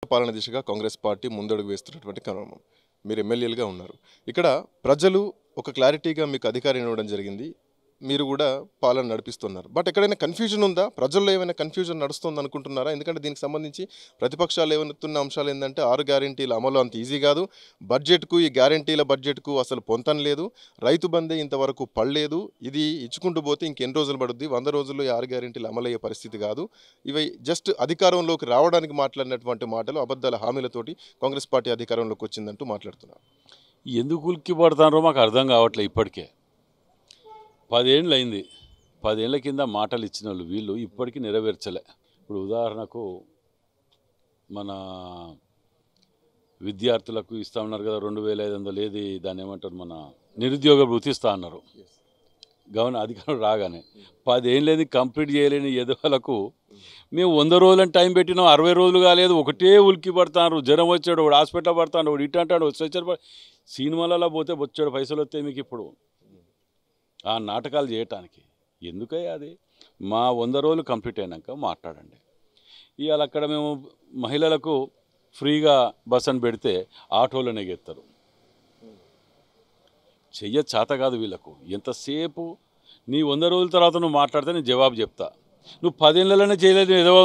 పాలన దిశగా కాంగ్రెస్ పార్టీ ముందడుగు వేస్తున్నటువంటి క్రమం. మీరు ఎమ్మెల్యేలుగా ఉన్నారు. ఇక్కడ ప్రజలు ఒక క్లారిటీగా మీకు అధికారం ఇవ్వడం జరిగింది. మీరు కూడా పాలన నడిపిస్తున్నారు. బట్ ఎక్కడైనా కన్ఫ్యూజన్ ఉందా? ప్రజల్లో ఏమైనా కన్ఫ్యూజన్ నడుస్తుంది అనుకుంటున్నారా? ఎందుకంటే దీనికి సంబంధించి ప్రతిపక్షాలు ఏమనుతున్న అంశాలు ఏంటంటే 6 గ్యారెంటీల అమలు అంత ఈజీ కాదు. బడ్జెట్‌కు ఈ గ్యారెంటీల బడ్జెట్‌కు అసలు పొంతన లేదు. రైతు బందే ఇంతవరకు పడలేదు. ఇది ఇచ్చుకుంటూ పోతే ఇంకెన్ని రోజులు పడుద్ది? 100 రోజుల్లో ఈ 6 గ్యారెంటీలు అమలయ్యే పరిస్థితి కాదు. ఇవి జస్ట్ అధికారంలోకి రావడానికి మాట్లాడినటువంటి మాటలు, అబద్ధాల హామీలతోటి కాంగ్రెస్ పార్టీ అధికారంలోకి వచ్చిందంటూ మాట్లాడుతున్నారు. ఎందుకు ఉలిక్కి పడతారో మాకు అర్థం కావట్లేదు. ఇప్పటికే 10 ఏళ్ళు అయింది. 10 ఏళ్ల కింద మాటలు ఇచ్చిన వాళ్ళు వీళ్ళు ఇప్పటికీ నెరవేర్చలే. ఇప్పుడు ఉదాహరణకు మన విద్యార్థులకు ఇస్తా ఉన్నారు కదా 2500 ఏది దాన్ని ఏమంటారు, మన నిరుద్యోగ వృత్తి ఇస్తా అన్నారు గవర్నర్ అధికారం రాగానే. 10 ఏళ్ళది కంప్లీట్ చేయలేని ఎదవలకు మేము 100 రోజులని టైం పెట్టినాం, 60 రోజులు కాలేదు, ఒకటే ఉలిక్కి పడతారు. జ్వరం వచ్చాడు, వాడు హాస్పిటల్ పడతాడు, వాడు ఇటు అంటాడు, స్ట్రెచర్ సినిమాలలో పోతే వచ్చాడు పైసలు వస్తాయి మీకు. ఇప్పుడు ఆ నాటకాలు చేయటానికి ఎందుకయ్యా అది? మా 100 రోజులు కంప్లీట్ అయినాక మాట్లాడండి. ఇవాళ అక్కడ మేము మహిళలకు ఫ్రీగా బస్ అని పెడితే ఆటోలోనే ఎత్తారు. చెయ్య చేత కాదు వీళ్ళకు. ఎంతసేపు నీ 100 రోజుల తర్వాత నువ్వు మాట్లాడితే నేను జవాబు చెప్తా. నువ్వు 10 ఏళ్ళలోనే చేయలేదు ఏదో